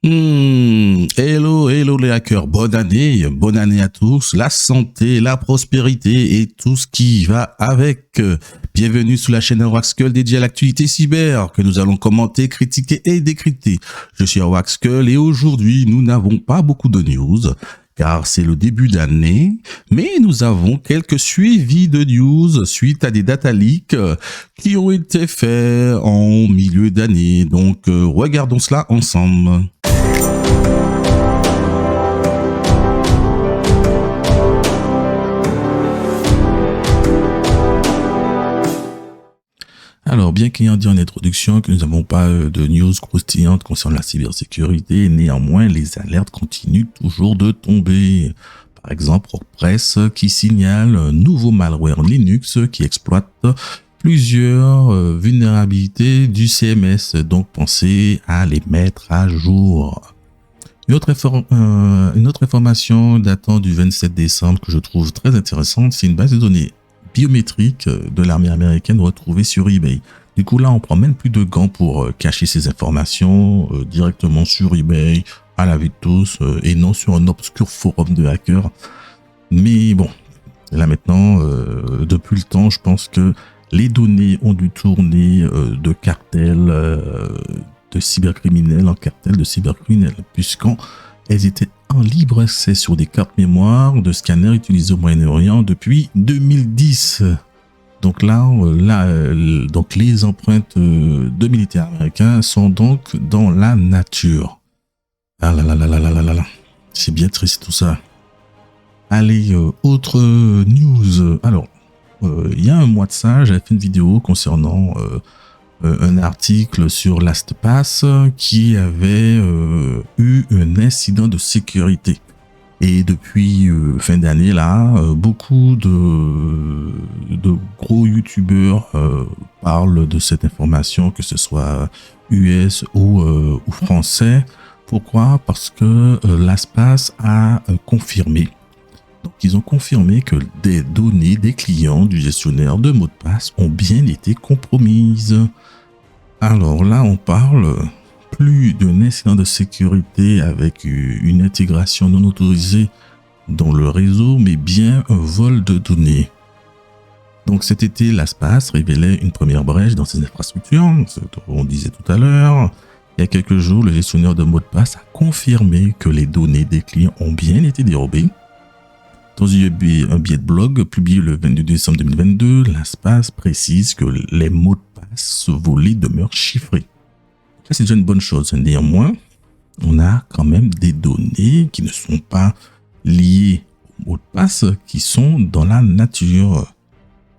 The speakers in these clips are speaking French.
Hello les hackers, bonne année à tous, la santé, la prospérité et tout ce qui va avec. Bienvenue sur la chaîne Waxkull dédiée à l'actualité cyber que nous allons commenter, critiquer et décrypter. Je suis Waxkull et aujourd'hui nous n'avons pas beaucoup de news car c'est le début d'année, mais nous avons quelques suivis de news suite à des data leaks qui ont été faits en milieu d'année. Donc regardons cela ensemble. Alors, bien qu'ayant dit en introduction que nous n'avons pas de news croustillantes concernant la cybersécurité, néanmoins, les alertes continuent toujours de tomber. Par exemple, WordPress qui signale un nouveau malware Linux qui exploite plusieurs vulnérabilités du CMS. Donc, pensez à les mettre à jour. Une autre information datant du 27 décembre que je trouve très intéressante, c'est une base de données biométrique de l'armée américaine retrouvée sur eBay. Du coup, là, on prend même plus de gants pour cacher ces informations directement sur eBay, à la vue de tous, et non sur un obscur forum de hackers. Mais bon, là maintenant, depuis le temps, je pense que les données ont dû tourner de cartels de cybercriminels en cartels de cybercriminels, puisqu'elles étaient en libre accès sur des cartes mémoire de scanners utilisés au Moyen-Orient depuis 2010. Donc donc les empreintes de militaires américains sont donc dans la nature. Ah là là là là là là là là. C'est bien triste tout ça. Allez, autre news. Alors, il y a un mois de ça, j'avais fait une vidéo concernant un article sur LastPass qui avait eu un incident de sécurité. Et depuis fin d'année là, beaucoup de gros youtubeurs parlent de cette information, que ce soit US ou français. Pourquoi? Parce que LastPass a confirmé. Donc, ils ont confirmé que des données des clients du gestionnaire de mots de passe ont bien été compromises. Alors là, on parle plus d'un incident de sécurité avec une intégration non autorisée dans le réseau, mais bien un vol de données. Donc cet été, LastPass révélait une première brèche dans ses infrastructures, ce qu'on disait tout à l'heure. Il y a quelques jours, le gestionnaire de mots de passe a confirmé que les données des clients ont bien été dérobées. Dans un billet de blog publié le 22 décembre 2022, LastPass précise que les mots de passe volés demeurent chiffrés. Ça, c'est déjà une bonne chose. Néanmoins, on a quand même des données qui ne sont pas liées aux mots de passe, qui sont dans la nature.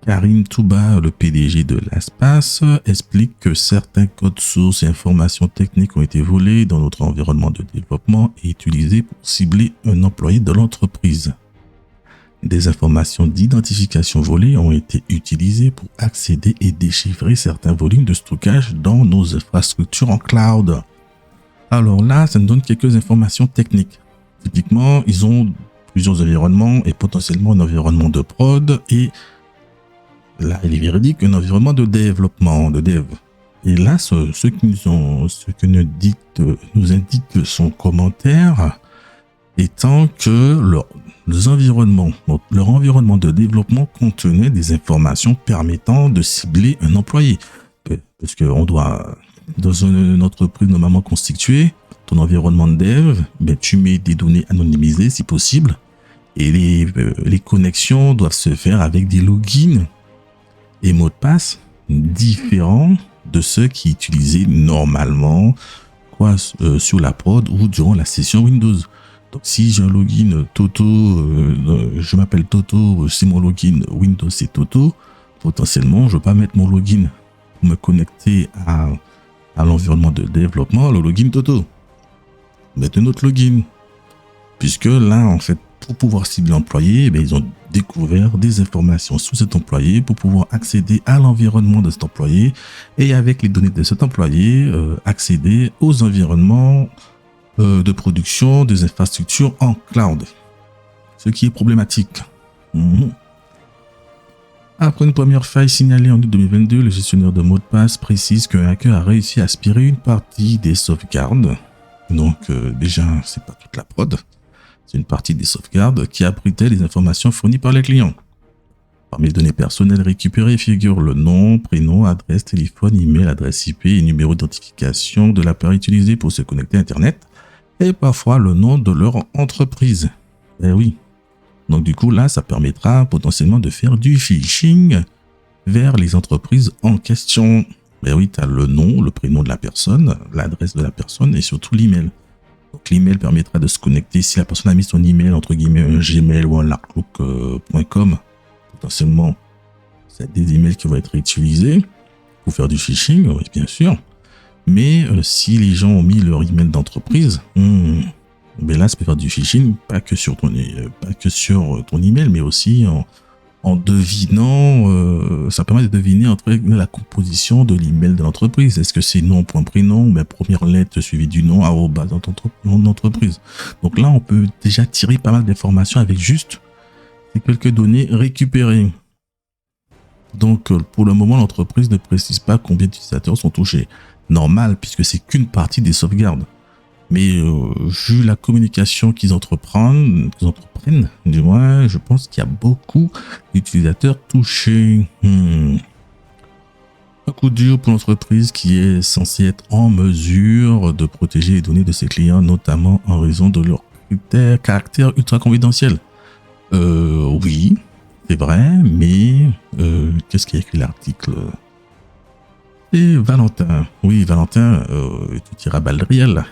Karim Touba, le PDG de LastPass, explique que certains codes sources et informations techniques ont été volés dans notre environnement de développement et utilisés pour cibler un employé de l'entreprise. Des informations d'identification volées ont été utilisées pour accéder et déchiffrer certains volumes de stockage dans nos infrastructures en cloud. Alors là, ça nous donne quelques informations techniques. Typiquement, ils ont plusieurs environnements et potentiellement un environnement de prod et là, il est véridique, un environnement de développement, de dev. Et là, ce que nous indique son commentaire étant que leur environnement de développement contenait des informations permettant de cibler un employé. Parce qu'on doit, dans une entreprise normalement constituée, ton environnement de dev, tu mets des données anonymisées si possible, et les connexions doivent se faire avec des logins et mots de passe différents de ceux qui utilisaient normalement sur la prod ou durant la session Windows. Donc si j'ai un login Toto, je m'appelle Toto, c'est mon login Windows c'est Toto, potentiellement je ne vais pas mettre mon login pour me connecter à l'environnement de développement, le login Toto. Mettre un autre login. Puisque là, en fait, pour pouvoir cibler l'employé, ils ont découvert des informations sur cet employé pour pouvoir accéder à l'environnement de cet employé et avec les données de cet employé, accéder aux environnements de production des infrastructures en cloud, ce qui est problématique. Après une première faille signalée en août 2022, le gestionnaire de mots de passe précise qu'un hacker a réussi à aspirer une partie des sauvegardes Donc déjà, c'est pas toute la prod, c'est une partie des sauvegardes qui abritait les informations fournies par les clients. Parmi les données personnelles récupérées figurent le nom, prénom, adresse, téléphone, email, adresse IP et numéro d'identification de l'appareil utilisé pour se connecter à Internet, et parfois le nom de leur entreprise. Eh oui. Donc du coup là, ça permettra potentiellement de faire du phishing vers les entreprises en question. Eh oui, tu as le nom, le prénom de la personne, l'adresse de la personne et surtout l'email. Donc l'email permettra de se connecter si la personne a mis son email entre guillemets un Gmail ou un Outlook.com. Potentiellement, c'est des emails qui vont être utilisés pour faire du phishing, oui, bien sûr. Mais si les gens ont mis leur email d'entreprise, mais là, ça peut faire du phishing, pas que sur ton email, mais aussi en devinant, ça permet de deviner entre la composition de l'email de l'entreprise. Est-ce que c'est nom, point, prénom, ou première lettre suivie du nom, arobase nom d'entreprise. Donc là, on peut déjà tirer pas mal d'informations avec juste ces quelques données récupérées. Donc, pour le moment, l'entreprise ne précise pas combien d'utilisateurs sont touchés. Normal, puisque c'est qu'une partie des sauvegardes. Mais vu la communication qu'ils entreprennent, du moins, je pense qu'il y a beaucoup d'utilisateurs touchés. Un coup dur pour l'entreprise qui est censée être en mesure de protéger les données de ses clients, notamment en raison de leur caractère ultra confidentiel. Oui, c'est vrai, mais qu'est-ce qu'il y a écrit l'article ? Et Valentin, oui, Valentin, tu tires à balles réelles.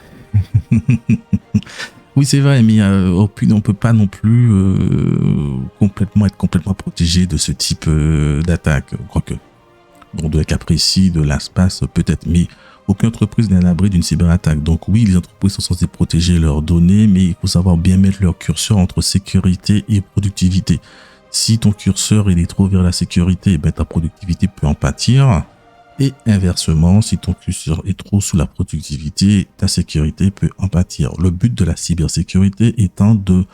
Oui, c'est vrai, mais on peut pas non plus être complètement protégé de ce type d'attaque, quoique. Dans le cas précis de l'espace, peut-être, mais aucune entreprise n'est à l'abri d'une cyberattaque. Donc oui, les entreprises sont censées protéger leurs données, mais il faut savoir bien mettre leur curseur entre sécurité et productivité. Si ton curseur il est trop vers la sécurité, ta productivité peut en pâtir. Et inversement, si ton curseur est trop sous la productivité, ta sécurité peut en pâtir. Le but de la cybersécurité étant de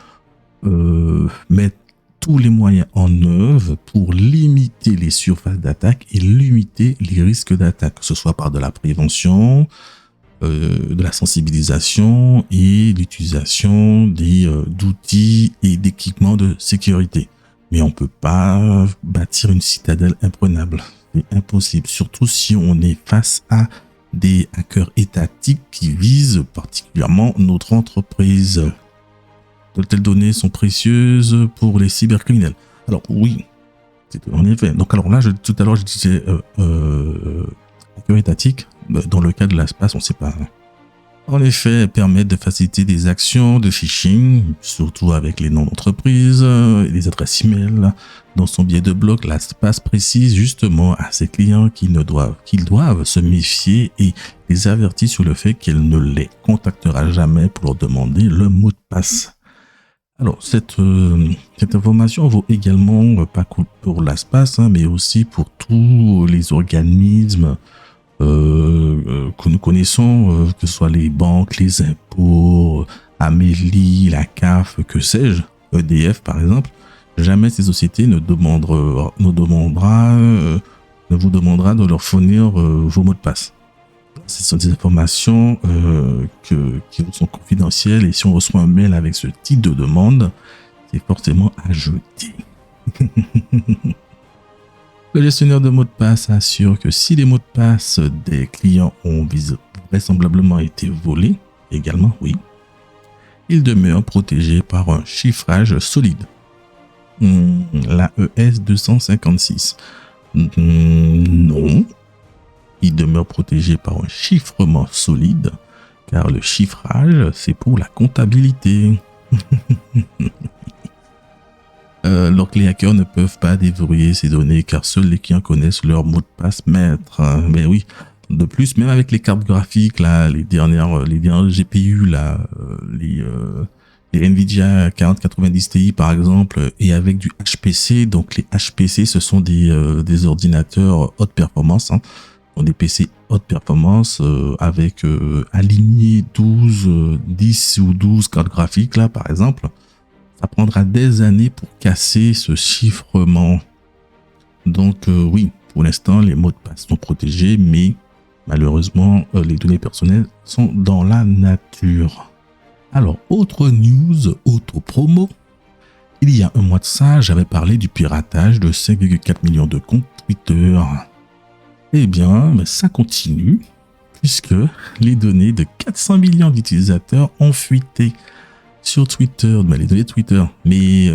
mettre tous les moyens en œuvre pour limiter les surfaces d'attaque et limiter les risques d'attaque, que ce soit par de la prévention, de la sensibilisation et l'utilisation d'outils et d'équipements de sécurité. Mais on ne peut pas bâtir une citadelle imprenable. C'est impossible, surtout si on est face à des hackers étatiques qui visent particulièrement notre entreprise. De telles données sont précieuses pour les cybercriminels. Alors oui, en effet. Donc alors là, tout à l'heure, je disais hackers étatiques. Dans le cas de l'espace, on ne sait pas. En effet, permettent de faciliter des actions de phishing, surtout avec les noms d'entreprise et les adresses email. Dans son billet de blog, l'espace précise justement à ses clients qu'ils doivent se méfier et les avertit sur le fait qu'elle ne les contactera jamais pour leur demander le mot de passe. Alors, cette information vaut également pas que pour l'espace, mais aussi pour tous les organismes que nous connaissons, que ce soit les banques, les impôts, Amélie, la CAF, que sais-je, EDF par exemple. Jamais ces sociétés ne vous demandera de leur fournir vos mots de passe. Ce sont des informations qui sont confidentielles et si on reçoit un mail avec ce type de demande, c'est forcément à jeter. Le gestionnaire de mots de passe assure que si les mots de passe des clients ont vraisemblablement été volés, également oui, ils demeurent protégés par un chiffrage solide. La ES 256. Non, ils demeurent protégés par un chiffrement solide, car le chiffrage, c'est pour la comptabilité. Donc les hackers ne peuvent pas déverrouiller ces données car seuls les clients connaissent leur mot de passe maître. Mais oui, de plus, même avec les cartes graphiques, là, les dernières GPU, là, les Nvidia 4090 Ti par exemple, et avec du HPC, donc les HPC ce sont des ordinateurs haute performance, des PC haute performance avec aligné 10 ou 12 cartes graphiques là par exemple. Ça prendra des années pour casser ce chiffrement. Donc oui, pour l'instant, les mots de passe sont protégés, mais Malheureusement, les données personnelles sont dans la nature. Alors, autre news, autre promo. Il y a un mois de ça, j'avais parlé du piratage de 5,4 millions de comptes Twitter. Eh bien, ça continue, puisque les données de 400 millions d'utilisateurs ont fuité sur Twitter, les données Twitter. Mais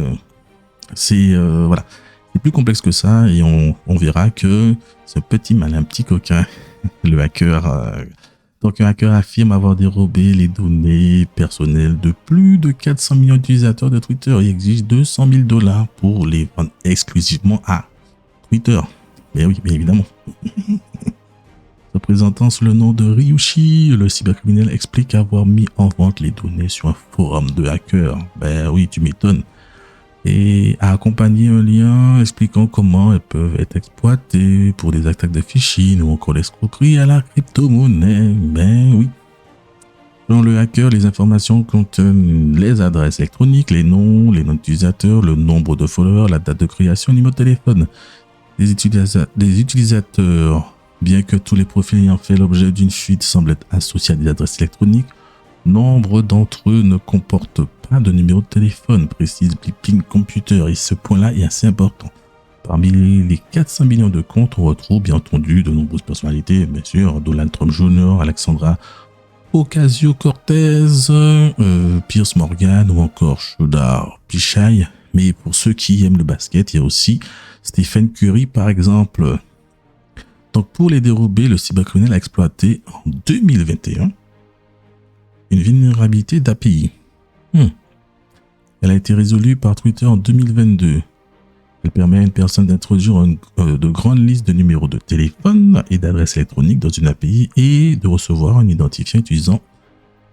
c'est voilà, c'est plus complexe que ça, et on verra que ce petit malin petit coquin, le hacker, donc un hacker affirme avoir dérobé les données personnelles de plus de 400 millions d'utilisateurs de Twitter et exige 200 000 $ pour les vendre exclusivement à Twitter. Mais oui, bien évidemment. Se présentant sous le nom de Ryushi, le cybercriminel explique avoir mis en vente les données sur un forum de hackers. Ben oui, tu m'étonnes. Et a accompagné un lien expliquant comment elles peuvent être exploitées pour des attaques de phishing ou encore l'escroquerie à la crypto-monnaie. Ben oui. Selon le hacker, les informations contiennent les adresses électroniques, les noms d'utilisateurs, le nombre de followers, la date de création, le numéro de téléphone des utilisateurs. Bien que tous les profils ayant fait l'objet d'une fuite semblent être associés à des adresses électroniques, nombre d'entre eux ne comportent pas de numéro de téléphone, précise Blipping Computer, et ce point-là est assez important. Parmi les 400 millions de comptes, on retrouve bien entendu de nombreuses personnalités, bien sûr, Donald Trump Jr., Alexandra Ocasio-Cortez, Piers Morgan ou encore Sundar Pichai. Mais pour ceux qui aiment le basket, il y a aussi Stephen Curry par exemple. Donc pour les dérober, le cybercriminel a exploité en 2021 une vulnérabilité d'API. Elle a été résolue par Twitter en 2022. Elle permet à une personne d'introduire de grandes listes de numéros de téléphone et d'adresses électroniques dans une API et de recevoir un identifiant utilisant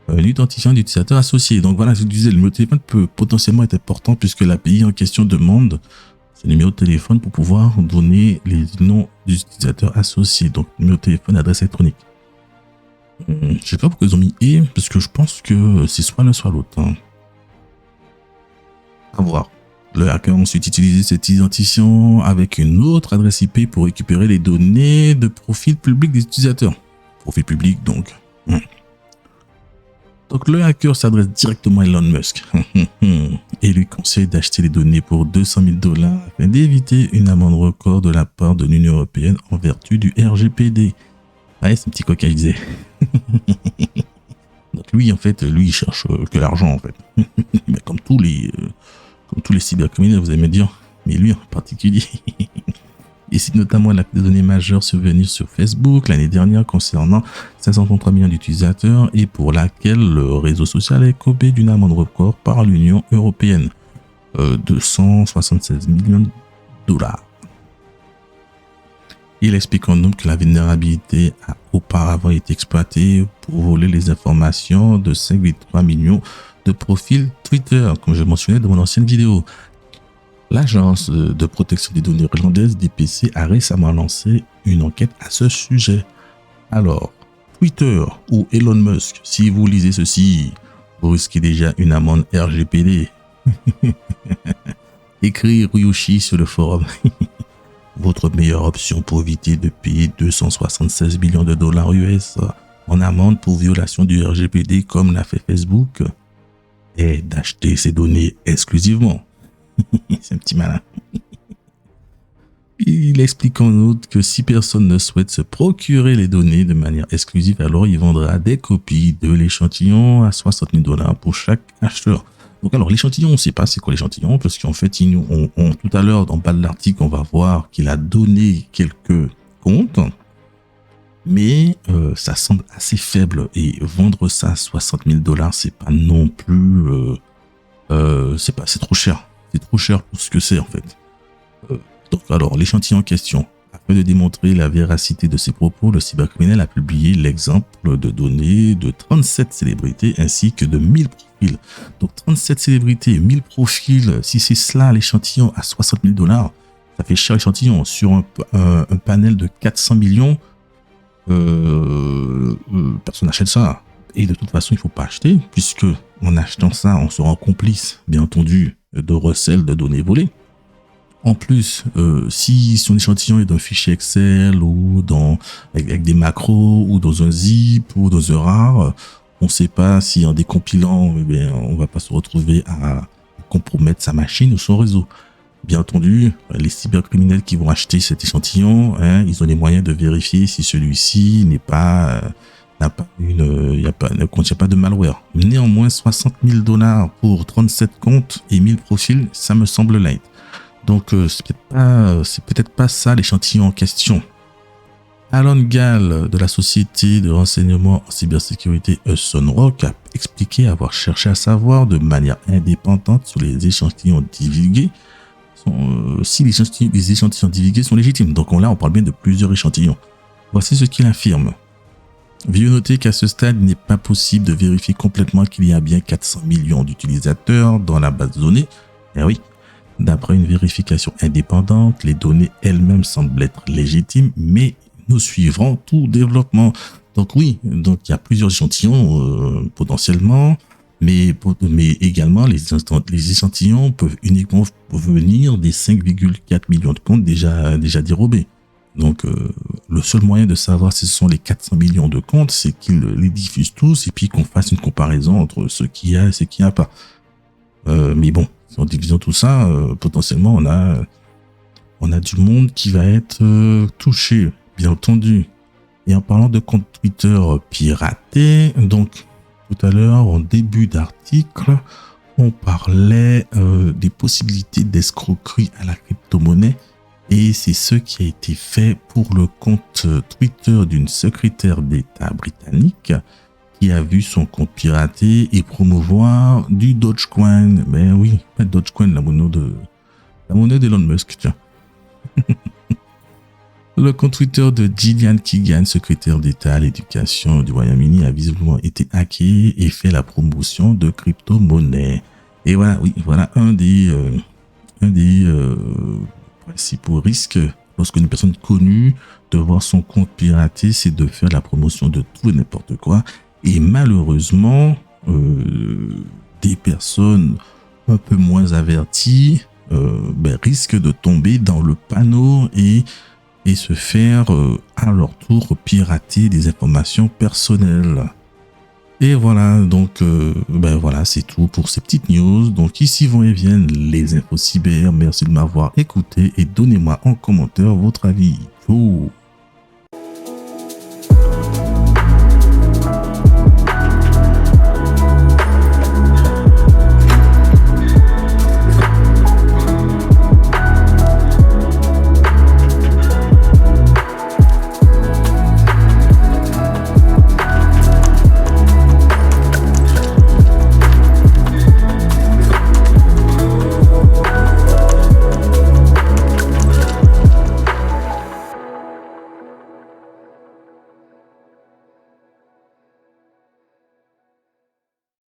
l'identifiant d'utilisateur associé. Donc voilà, je disais, le numéro de téléphone peut potentiellement être important puisque l'API en question demande ce numéro de téléphone pour pouvoir donner les noms des utilisateurs associés. Donc numéro de téléphone, adresse électronique. Je sais pas pourquoi ils ont mis « et » parce que je pense que c'est soit l'un soit l'autre. À voir. Le hacker a ensuite utilisé cet identifiant avec une autre adresse IP pour récupérer les données de profil public des utilisateurs. Profil public donc. Donc le hacker s'adresse directement à Elon Musk et lui conseille d'acheter les données pour 200 000 $ afin d'éviter une amende record de la part de l'Union européenne en vertu du RGPD. Ouais, c'est un petit coquin, il disait. Donc lui, en fait, il cherche que l'argent, en fait. Mais comme tous les cybercriminels, vous allez me dire, mais lui en particulier. Et c'est notamment la des données majeures survenues sur Facebook l'année dernière concernant 533 millions d'utilisateurs et pour laquelle le réseau social est copé d'une amende record par l'Union européenne. 276 millions de $. Il explique en outre que la vulnérabilité a auparavant été exploitée pour voler les informations de 5,3 millions de profils Twitter, comme je mentionnais dans mon ancienne vidéo. L'agence de protection des données irlandaise DPC a récemment lancé une enquête à ce sujet. Alors, Twitter ou Elon Musk, si vous lisez ceci, vous risquez déjà une amende RGPD. Écrit Ryushi sur le forum. Votre meilleure option pour éviter de payer 276 millions de $ US en amende pour violation du RGPD comme l'a fait Facebook est d'acheter ces données exclusivement. C'est un petit malin. Il explique en outre que si personne ne souhaite se procurer les données de manière exclusive, alors il vendra des copies de l'échantillon à 60 000 $ pour chaque acheteur. Donc alors l'échantillon, on ne sait pas c'est quoi l'échantillon, parce qu'en fait, tout à l'heure, dans le bas de l'article, on va voir qu'il a donné quelques comptes, mais ça semble assez faible, et vendre ça à 60 000 $, c'est pas non plus... c'est trop cher. C'est trop cher pour ce que c'est en fait. Donc alors, l'échantillon en question. Afin de démontrer la véracité de ses propos, le cybercriminel a publié l'exemple de données de 37 célébrités ainsi que de 1000 profils. Donc 37 célébrités, 1000 profils, si c'est cela l'échantillon à 60 000 $, ça fait cher l'échantillon. Sur un panel de 400 millions, personne n'achète ça. Et de toute façon, il ne faut pas acheter, puisque en achetant ça, on sera complice, bien entendu, de recel de données volées. En plus, si son échantillon est dans un fichier Excel ou avec des macros ou dans un zip ou dans un RAR, on ne sait pas si en décompilant, eh bien, on va pas se retrouver à compromettre sa machine ou son réseau. Bien entendu, les cybercriminels qui vont acheter cet échantillon, hein, ils ont les moyens de vérifier si celui-ci ne contient pas de malware. Néanmoins, 60 000 $ pour 37 comptes et 1000 profils, ça me semble light. Donc, c'est peut-être pas ça l'échantillon en question. Alan Gall de la société de renseignement en cybersécurité Hudson Rock a expliqué avoir cherché à savoir de manière indépendante sur les échantillons divulgués si les échantillons divulgués sont légitimes. Donc là, on parle bien de plusieurs échantillons. Voici ce qu'il affirme. Veuillez noter qu'à ce stade, il n'est pas possible de vérifier complètement qu'il y a bien 400 millions d'utilisateurs dans la base de données. Eh oui, d'après une vérification indépendante, les données elles-mêmes semblent être légitimes, mais nous suivrons tout développement. Donc oui, donc il y a plusieurs échantillons potentiellement, mais également les échantillons peuvent uniquement venir des 5,4 millions de comptes déjà dérobés. Donc le seul moyen de savoir si ce sont les 400 millions de comptes, c'est qu'ils les diffusent tous et puis qu'on fasse une comparaison entre ce qu'il y a et ce qu'il n'y a pas. Mais bon, en divisant tout ça, potentiellement on a du monde qui va être touché, bien entendu. Et en parlant de comptes Twitter piratés, donc tout à l'heure, en début d'article, on parlait des possibilités d'escroquerie à la crypto-monnaie. Et c'est ce qui a été fait pour le compte Twitter d'une secrétaire d'État britannique qui a vu son compte piraté et promouvoir du Dogecoin. Mais oui, pas Dogecoin, la monnaie d'Elon Musk, tiens. Le compte Twitter de Gillian Keegan, secrétaire d'État à l'éducation du Royaume-Uni, a visiblement été hacké et fait la promotion de crypto-monnaies. Et voilà, oui, voilà un des principaux risques lorsque une personne connue de voir son compte piraté, c'est de faire la promotion de tout et n'importe quoi. Et malheureusement, des personnes un peu moins averties risquent de tomber dans le panneau et se faire à leur tour pirater des informations personnelles. Et voilà, donc voilà, c'est tout pour ces petites news. Donc ici vont et viennent les infos cyber. Merci de m'avoir écouté et donnez-moi en commentaire votre avis. Ciao.